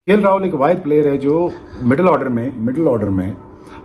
राहुल एक wide player है जो मिडिल ऑर्डर में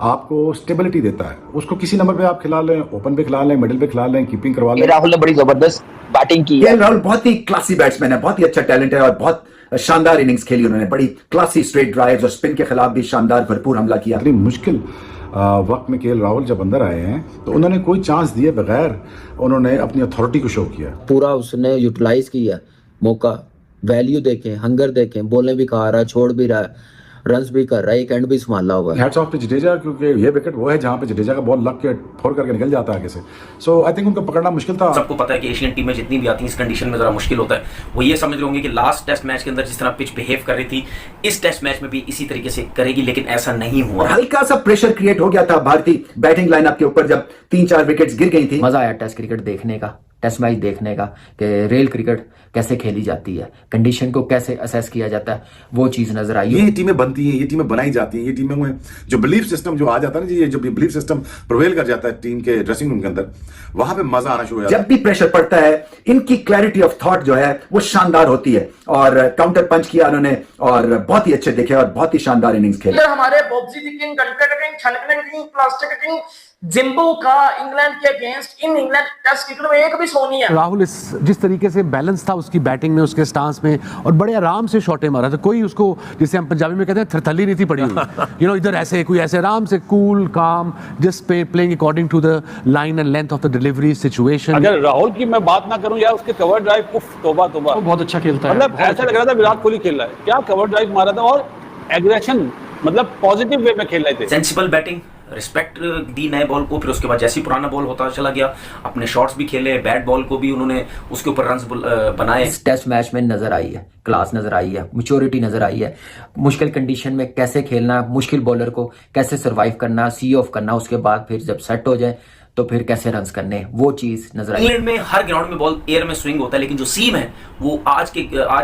आपको स्टेबिलिटी देता है। उसको किसी नंबर पे आप खिला लें, ओपन पे खिला लें, मिडिल पे खिला लें, कीपिंग करवा लें। राहुल ने बड़ी जबरदस्त बैटिंग की है। राहुल बहुत ही क्लासी बैट्समैन है, बहुत ही अच्छा टैलेंट है और बहुत शानदार इनिंग्स खेली उन्होंने। बड़ी क्लासी स्ट्रेट ड्राइव्स और स्पिन के खिलाफ भी शानदार भरपूर हमला किया। इतनी मुश्किल वक्त में राहुल जब अंदर आए हैं तो उन्होंने कोई चांस दिए बगैर उन्होंने अपनी अथॉरिटी को शो किया। पूरा उसने यूटिलाइज किया मौका, वैल्यू देखें, हंगर देखें, बोलने भी खा रहा है, छोड़ भी रहा है, रन्स भी कर रहा है, एक एंड भी संभाला हुआ है। हैट्स ऑफ पे जडेजा, क्योंकि ये विकेट वो है जहां पे जडेजा का बॉल लग के फोर करके निकल जाता है आगे से। सो आई थिंक उनको पकड़ना मुश्किल था। सबको पता है कि एशियन टीम में जितनी भी आती है इस कंडीशन में जरा मुश्किल होता है। वो ये समझ रहे होंगे कि लास्ट टेस्ट मैच के अंदर जिस तरह पिच बिहेव कर रही थी इस टेस्ट मैच में भी इसी तरीके से करेगी, लेकिन ऐसा नहीं हुआ। हल्का सा प्रेशर क्रिएट हो गया था भारतीय बैटिंग लाइनअप के ऊपर जब 3-4 विकेट्स गिर गई थी। मजा आया टेस्ट क्रिकेट देखने का, टेस्ट मैच देखने का कि रियल क्रिकेट कैसे खेली जाती है, कंडीशन को कैसे असेस किया जाता है, वो चीज नजर आई। ये टीमें बनती हैं, ये टीमें बनाई जाती हैं, ये टीमों में जो बिलीफ सिस्टम जो आ जाता है ना जी, ये जो बिलीफ सिस्टम प्रिवेल कर जाता है टीम के ड्रेसिंग रूम के अंदर, वहां पे मजा आना शुरू हो जाता है। जब भी प्रेशर पड़ता है इनकी क्लैरिटी ऑफ थॉट जो है वो शानदार होती है और काउंटर पंच किया उन्होंने और बहुत ही अच्छे दिखे और बहुत ही शानदार इनिंग्स खेले। हमारे बॉब्जी दी किंग, घंटे का किंग, छनकने का किंग, प्लास्टिक का किंग, जिम्बो का इंग्लैंड के against in England test cricket में एक भी सो नहीं है। राहुल जिस तरीके से बैलेंस था उसकी बैटिंग में, उसके स्टांस में, और बड़े आराम से शॉटे मारा था। कोई उसको, जिसे हम पंजाबी में कहते हैं, थरथली नहीं थी पड़ी हुई। इधर ऐसे कोई ऐसे आराम से cool calm, just playing according to the line and length of the delivery situation. अगर राहुल की मैं बात ना करूं यार, उसके कवर ड्राइव, उफ तौबा तौबा, बहुत अच्छा खेलता है। मतलब ऐसा लग रहा था विराट कोहली खेल रहा है। क्या कवर ड्राइव मारा था और एग्रेशन, मतलब पॉजिटिव वे में खेल रहे थे। सेंसिबल बैटिंग, रिस्पेक्ट दी नए बॉल को, फिर उसके बाद जैसे ही पुराना बॉल होता चला गया अपने शॉट्स भी खेले, बैट बॉल को भी उन्होंने उसके ऊपर रन्स बनाए। इस टेस्ट मैच में नजर आई है क्लास, नजर आई है मैच्योरिटी, नजर आई है मुश्किल कंडीशन में कैसे खेलना, मुश्किल बॉलर को कैसे सरवाइव करना, सी ऑफ करना, उसके बाद फिर जब सेट हो जाए तो फिर कैसे रन्स करने, वो चीज नजर आई। इंग्लैंड में हर ग्राउंड में बॉल एयर में स्विंग होता है, लेकिन जो सीम है वो आज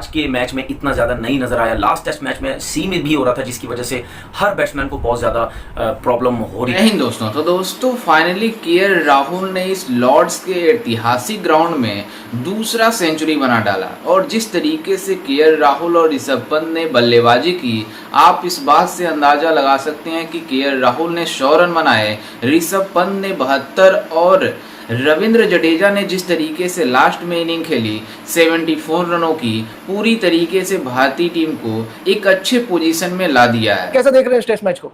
के मैच में इतना ज्यादा नहीं नजर आया। लास्ट टेस्ट मैच में सीम भी हो रहा था जिसकी वजह से हर बैट्समैन को बहुत ज्यादा प्रॉब्लम हो रही है। दोस्तों, तो दोस्तों फाइनली राहुल ने इस लॉर्ड्स के ऐतिहासिक ग्राउंड में दूसरा सेंचुरी बना डाला और जिस तरीके से राहुल और ऋषभ पंत ने बल्लेबाजी की, आप इस बात से अंदाजा लगा सकते हैं कि राहुल ने 100 रन बनाए, ऋषभ पंत ने 72 और रविंद्र जडेजा ने जिस तरीके से लास्ट में इनिंग खेली 74 रनों की, पूरी तरीके से भारतीय टीम को एक अच्छे पोजीशन में ला दिया है। कैसा देख रहे हैं इस टेस्ट मैच को?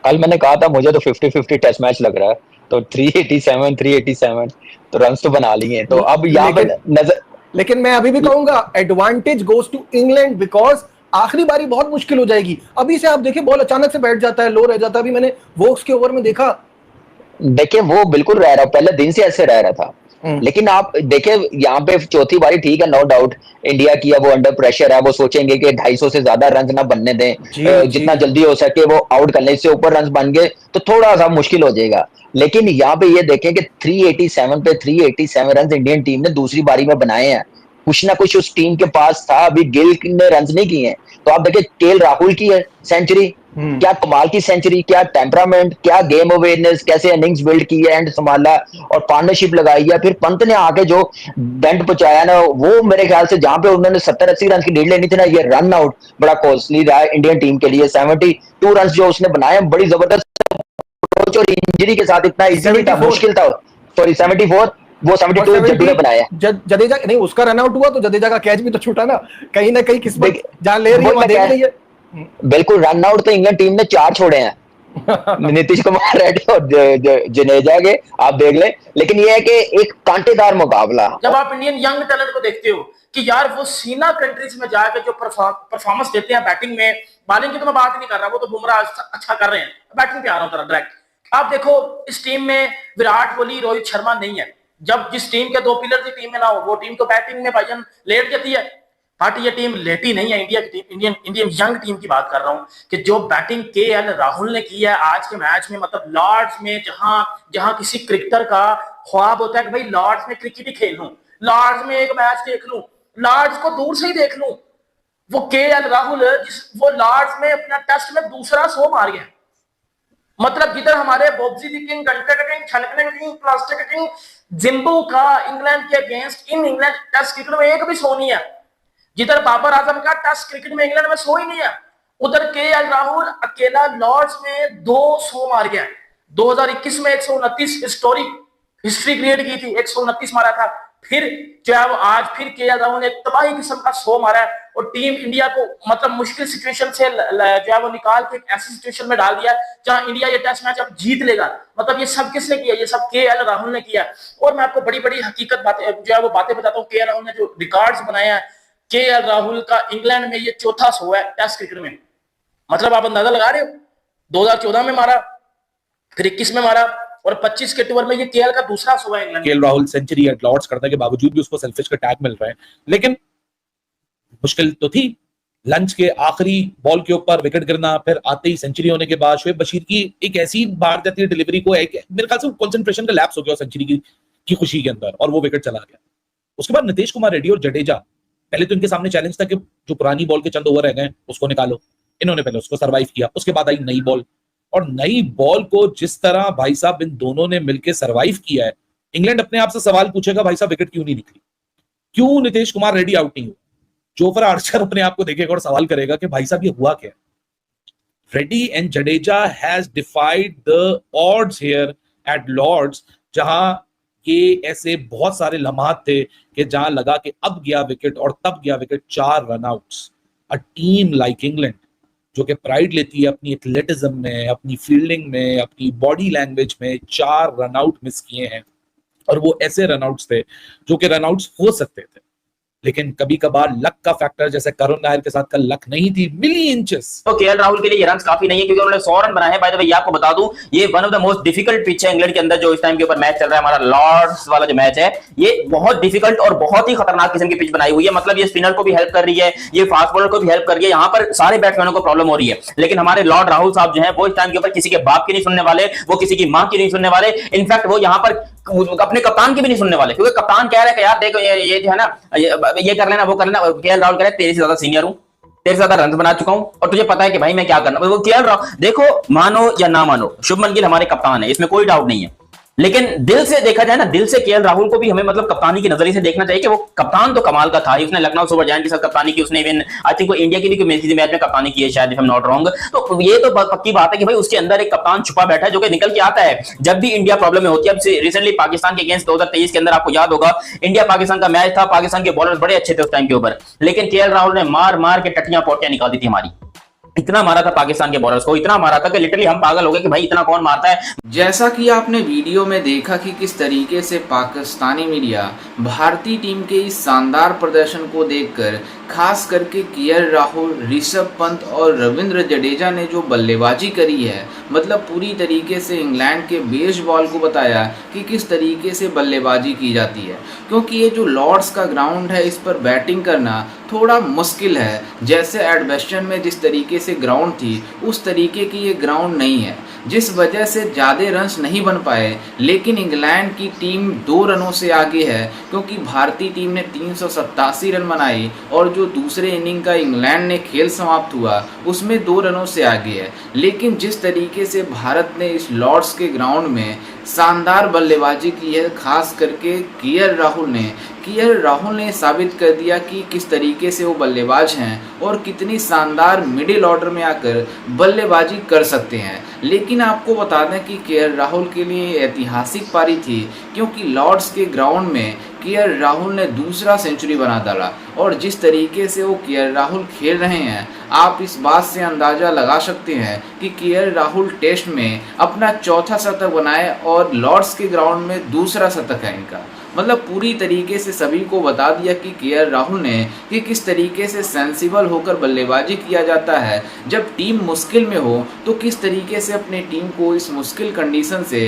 कल मैंने कहा था मुझे तो 50-50 टेस्ट मैच लग रहा है, तो 387 तो रन तो बना लिए, तो अब यहाँ पे नजर। लेकिन मैं अभी भी कहूंगा advantage goes to England because आखिरी बारी बहुत मुश्किल हो जाएगी। अभी से आप देखिए बॉल अचानक से बैठ जाता है, लो रह जाता है। अभी मैंने वोक्स के ओवर में देखा, देखिए वो बिल्कुल रह रहा, पहले दिन से ऐसे रह रहा था, लेकिन आप देखिए यहाँ पे चौथी बारी ठीक है, नो डाउट इंडिया की अब वो अंडर प्रेशर है, वो सोचेंगे कि 250 से ज्यादा रन ना बनने दें, जितना जल्दी हो सके वो आउट करने, इससे ऊपर रन बन गए तो थोड़ा सा मुश्किल हो जाएगा। लेकिन यहाँ पे ये देखें कि 387 रन इंडियन टीम ने दूसरी बारी में बनाए हैं। कुछ ना कुछ उस टीम के पास था, अभी गिल ने रन नहीं किए हैं, तो आप देखिए राहुल की है सेंचुरी, क्या कमाल की सेंचुरी, क्या टेम्परामेंट, क्या गेम अवेयरनेस, कैसे इनिंग्स बिल्ड की है, एंड संभाला और पार्टनरशिप लगाई है। फिर पंत ने आके जो डेंट पहुंचाया ना, वो मेरे ख्याल से जहां पे उन्होंने 70-80 रन की लीड लेनी थी ना, ये रन आउट बड़ा कॉस्टली रहा है इंडियन टीम के लिए। 72 रन जो उसने बनाए, बड़ी जबरदस्त अप्रोच और इंजरी के साथ इतना इजी था, मुश्किल था। सॉरी 74, वो 72 जडेजा ने बनाया। जडेजा नहीं, उसका रन आउट हुआ तो जडेजा का कैच भी तो छूटा ना कहीं किस्मत जान ले रही है, देख रही है। बिल्कुल, रन आउट तो इंग्लैंड टीम ने 4 छोड़े हैं नीतीश कुमार रेड्डी और जडेजा के, आप देख ले। लेकिन ये है कि एक कांटेदार मुकाबला। जब आप इंडियन यंग टैलेंट को देखते हो कि यार वो सीना कंट्रीज में जाकर जो परफॉर्मेंस देते हैं बैटिंग में, बॉलिंग की तो मैं बात ही नहीं कर रहा, वो तो बुमराह अच्छा कर रहे हैं, बैटिंग पे आ रहा हूं डायरेक्ट। आप देखो इस टीम में विराट कोहली, रोहित शर्मा नहीं है। जब जिस टीम के 2 पिलर की टीम में ना हो, वो टीम तो बैटिंग में भाईजान लेट जाती है, बट ये टीम लेटी नहीं है। इंडिया की टीम, इंडियन यंग टीम की बात कर रहा हूं कि जो बैटिंग राहुल ने की है आज के मैच में, मतलब लॉर्ड्स में जहां किसी क्रिकेटर का ख्वाब होता है कि भाई लॉर्ड्स में क्रिकेट ही खेल लूं, लॉर्ड्स में एक मैच देख लूं, लॉर्ड्स को दूर से ही देख लूं, वो राहुल वो लॉर्ड्स में अपना टेस्ट में दूसरा 100 मार गया। मतलब जिधर हमारे बॉब्जी दी किंग, घंटे का किंग, छनकने का किंग, प्लास्टिक का किंग, जिम्बो का इंग्लैंड के against in England test cricket में एक भी 100 नहीं है। जिधर बाबर आजम का टेस्ट क्रिकेट में इंग्लैंड में 100 ही नहीं है, उधर केएल राहुल अकेला लॉर्ड्स में 200 मार गया। 2021 में 129 हिस्टोरिक हिस्ट्री क्रिएट की थी, 129 मारा था। फिर जो है वो आज फिर केएल राहुल ने तबाही किस्म का 100 मारा है और टीम इंडिया को मतलब मुश्किल सिचुएशन से जो है वो निकाल के एक ऐसी सिचुएशन में डाल दिया जहां इंडिया ये टेस्ट मैच अब जीत लेगा। मतलब ये सब किसने किया? ये सब केएल राहुल ने किया। और मैं आपको बड़ी बड़ी हकीकत बातें जो है वो बातें बताता हूँ। केएल राहुल ने जो रिकॉर्ड्स बनाए हैं, केएल राहुल का इंग्लैंड में ये चौथा 100 है टेस्ट क्रिकेट में। मतलब आप अंदाजा लगा रहे हो, 2014 में मारा, फिर 21 में मारा और 25 के टूर में ये केएल का दूसरा 100 है England. KL Rahul century at Lord's करने के बावजूद भी उसको सेल्फिश का टैग मिल रहा है, लेकिन मुश्किल तो थी। लंच के आखिरी बॉल के ऊपर विकेट गिरना, फिर आते ही सेंचुरी होने के बाद शोएब बशीर की एक ऐसी बाहर जाती है डिलीवरी को, मेरे ख्याल से कंसंट्रेशन का लैप्स हो गया सेंचुरी की खुशी के अंदर और वो विकेट चला गया। उसके बाद नीतीश कुमार रेड्डी और जडेजा, पहले तो इनके सामने चैलेंज था कि जो पुरानी बॉल के चंद ओवर रह गए उसको निकालो। इन्होंने पहले उसको सर्वाइव किया, उसके बाद आई नई बॉल, और नई बॉल को जिस तरह भाई साहब इन दोनों ने मिलकर सर्वाइव किया है, इंग्लैंड अपने आप से सवाल पूछेगा भाई साहब विकेट क्यों नहीं निकली, क्यों नीतीश कुमार रेड्डी आउट नहीं हुआ। जोफ्रा आर्चर अपने आप को देखेगा और सवाल करेगा कि भाई साहब ये हुआ क्या। Reddy and Jadeja has defied the odds here at Lord's, जहां ये ऐसे बहुत सारे लम्हात थे कि जहां लगा कि अब गया विकेट और तब गया wicket. 4 run-outs. A team like England जो कि प्राइड लेती है अपनी एथलेटिज्म में, अपनी फील्डिंग में, अपनी बॉडी लैंग्वेज में, 4 रनआउट मिस किए हैं। और वो ऐसे रनआउट्स थे जो कि रनआउट्स हो सकते थे, लेकिन कभी कभार लक का फैक्टर, जैसे करुण नायर के साथ कल लक नहीं थी, मिली इंचेस। तो केएल राहुल के लिए ये रन काफी नहीं है क्योंकि उन्होंने 100 रन बनाए हैं। बाय द वे, आपको बता दूं, ये one of the most difficult pitch है इंग्लैंड के अंदर जो इस टाइम के ऊपर मैच चल रहा है। हमारा लॉर्ड्स वाला जो मैच है, ये बहुत डिफिकल्ट और बहुत ही खतरनाक किस्म की पिच बनाई हुई है। मतलब ये स्पिनर को भी हेल्प कर रही है, ये फास्ट बॉलर को भी हेल्प कर रही है। यहाँ पर सारे बैट्समैनों को प्रॉब्लम हो रही है, लेकिन हमारे लॉर्ड राहुल साहब जो है वो इस टाइम के ऊपर किसी के बाप की नहीं सुनने वाले, वो किसी की मां की नहीं सुनने वाले। इनफैक्ट वो यहाँ पर अपने कप्तान की भी नहीं सुनने वाले, क्योंकि कप्तान कह रहा है कि यार देखो ये जो है ना, ये कर लेना, वो कर लेना। केएल राहुल कह रहा है तेरे से ज्यादा सीनियर हूं, तेरे से ज्यादा रन बना चुका हूं और तुझे पता है कि भाई मैं क्या करना। वो केएल राहुल, देखो मानो या ना मानो, शुभमन गिल हमारे कप्तान है, इसमें कोई डाउट नहीं है, लेकिन दिल से देखा जाए ना, दिल से केएल राहुल को भी हमें मतलब कप्तानी की नजरिए से देखना चाहिए कि वो कप्तान तो कमाल का था। उसने लखनऊ सुपर जायंट के साथ कप्तानी की, उसने इवन आई थिंक वो इंडिया की भी मैच में कप्तानी की है शायद, if I am not wrong. तो ये तो पक्की बात है कि भाई उसके अंदर एक कप्तान छुपा बैठा है जो कि निकल के आता है जब भी इंडिया प्रॉब्लम में होती है। अब रिसेंटली पाकिस्तान के अगेंस्ट 2023 के अंदर आपको याद होगा, इंडिया पाकिस्तान का मैच था, पाकिस्तान के बॉलर बड़े अच्छे थे उस टाइम के ऊपर, लेकिन केएल राहुल ने मार मार के टट्टियां पोटियां निकाल दी थी हमारी। इतना मारा था पाकिस्तान के बॉलर्स को, इतना मारा था कि लिटरली हम पागल हो गए कि भाई इतना कौन मारता है। जैसा कि आपने वीडियो में देखा कि किस तरीके से पाकिस्तानी मीडिया भारतीय टीम के इस शानदार प्रदर्शन को देखकर, खास करके केएल राहुल, ऋषभ पंत और रविंद्र जडेजा ने जो बल्लेबाजी करी है, मतलब पूरी तरीके से इंग्लैंड के बेस बॉल को बताया कि किस तरीके से बल्लेबाजी की जाती है। क्योंकि ये जो लॉर्ड्स का ग्राउंड है, इस पर बैटिंग करना थोड़ा मुश्किल है। जैसे एडवेस्टन में जिस तरीके से ग्राउंड थी, उस तरीके की ये ग्राउंड नहीं है, जिस वजह से ज़्यादा रन्स नहीं बन पाए। लेकिन इंग्लैंड की टीम 2 रनों से आगे है, क्योंकि भारतीय टीम ने 387 रन बनाई और जो दूसरे इनिंग का इंग्लैंड ने खेल समाप्त हुआ उसमें 2 रनों से आगे है। लेकिन जिस तरीके से भारत ने इस लॉर्ड्स के ग्राउंड में शानदार बल्लेबाजी की है, खास करके केएल राहुल ने साबित कर दिया कि किस तरीके से वो बल्लेबाज हैं और कितनी शानदार मिडिल ऑर्डर में आकर बल्लेबाजी कर सकते हैं। लेकिन आपको बता दें कि केएल राहुल के लिए ऐतिहासिक पारी थी, क्योंकि लॉर्ड्स के ग्राउंड में केएल राहुल ने दूसरा सेंचुरी बना डाला। और जिस तरीके से वो केएल राहुल खेल रहे हैं, आप इस बात से अंदाज़ा लगा सकते हैं कि केएल राहुल टेस्ट में अपना 4था शतक बनाए और लॉर्ड्स के ग्राउंड में दूसरा शतक है इनका। मतलब पूरी तरीके से सभी को बता दिया कि केएल राहुल ने कि किस तरीके से सेंसिबल होकर बल्लेबाजी किया जाता है। जब टीम मुश्किल में हो तो किस तरीके से अपने टीम को इस मुश्किल कंडीशन से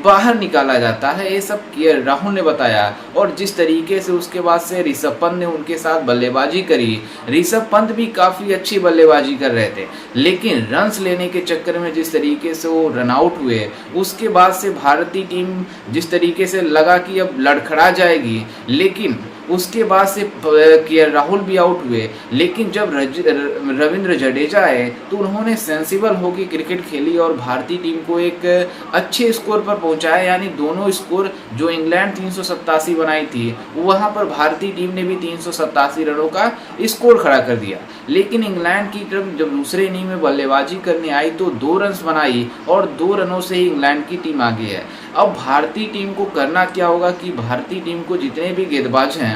बाहर निकाला जाता है, ये सब केएल राहुल ने बताया। और जिस तरीके से उसके बाद से ऋषभ पंत ने उनके साथ बल्लेबाजी करी, ऋषभ पंत भी काफ़ी अच्छी बल्लेबाजी कर रहे थे, लेकिन रन्स लेने के चक्कर में जिस तरीके से वो रन आउट हुए, उसके बाद से भारतीय टीम जिस तरीके से लगा कि अब लड़खड़ा जाएगी, लेकिन उसके बाद से केएल राहुल भी आउट हुए, लेकिन जब रविंद्र जडेजा आए तो उन्होंने सेंसिबल होकर क्रिकेट खेली और भारतीय टीम को एक अच्छे स्कोर पर पहुंचाया। यानी दोनों स्कोर, जो इंग्लैंड 387 बनाई थी, वहां पर भारतीय टीम ने भी 387 रनों का स्कोर खड़ा कर दिया। लेकिन इंग्लैंड की तरफ जब दूसरे इनिंग में बल्लेबाजी करने आई तो 2 रन बनाई और 2 रनों से ही इंग्लैंड की टीम आगे है। अब भारतीय टीम को करना क्या होगा कि भारतीय टीम को जितने भी गेंदबाज हैं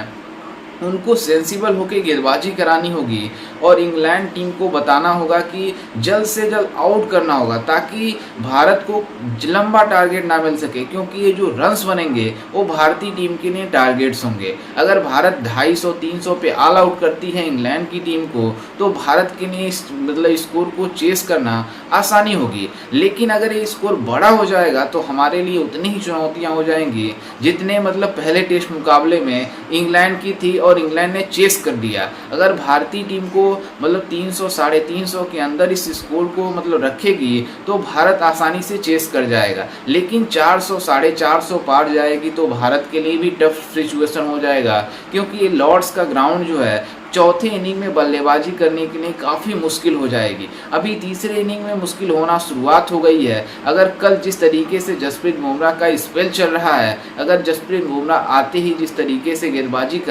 उनको सेंसिबल होकर गेंदबाजी करानी होगी और इंग्लैंड टीम को बताना होगा कि जल्द से जल्द आउट करना होगा, ताकि भारत को लंबा टारगेट ना मिल सके, क्योंकि ये जो रन्स बनेंगे वो भारतीय टीम के लिए टारगेट्स होंगे। अगर भारत 250-300 पे ऑल आउट करती है इंग्लैंड की टीम को तो भारत के लिए मतलब स्कोर को चेस करना आसानी होगी। लेकिन अगर ये स्कोर बड़ा हो जाएगा तो हमारे लिए उतनी ही चुनौतियाँ हो जाएंगी जितने मतलब पहले टेस्ट मुकाबले में इंग्लैंड की थी और इंग्लैंड ने चेस कर दिया। अगर भारतीय टीम को मतलब 300-350 के अंदर इस स्कोर को मतलब रखेगी तो भारत आसानी से चेस कर जाएगा। लेकिन 400-450 पार जाएगी तो भारत के लिए भी टफ सिचुएशन हो जाएगा, क्योंकि ये लॉर्ड्स का ग्राउंड जो है चौथे इनिंग में बल्लेबाजी करने के लिए काफ़ी मुश्किल हो जाएगी। अभी तीसरे इनिंग में मुश्किल होना शुरुआत हो गई है। अगर कल जिस तरीके से जसप्रीत बुमराह का स्पेल चल रहा है, अगर जसप्रीत बुमराह आते ही जिस तरीके से गेंदबाजी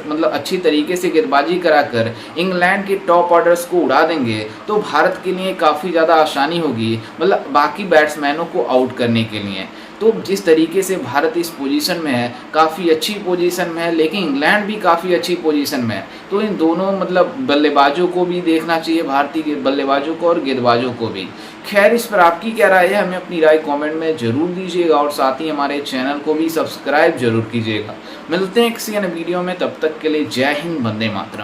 मतलब अच्छी तरीके से गेंदबाजी कराकर इंग्लैंड के टॉप ऑर्डर्स को उड़ा देंगे तो भारत के लिए काफ़ी ज़्यादा आसानी होगी, मतलब बाकी बैट्समैनों को आउट करने के लिए। तो जिस तरीके से भारत इस पोजीशन में है, काफ़ी अच्छी पोजीशन में है, लेकिन इंग्लैंड भी काफ़ी अच्छी पोजीशन में है। तो इन दोनों मतलब बल्लेबाजों को भी देखना चाहिए, भारतीय बल्लेबाजों को और गेंदबाजों को भी। खैर, इस पर आपकी क्या राय है, हमें अपनी राय कमेंट में ज़रूर दीजिएगा और साथ ही हमारे चैनल को भी सब्सक्राइब जरूर कीजिएगा। मिलते हैं किसी अन्य वीडियो में, तब तक के लिए जय हिंद, वंदे मातरम।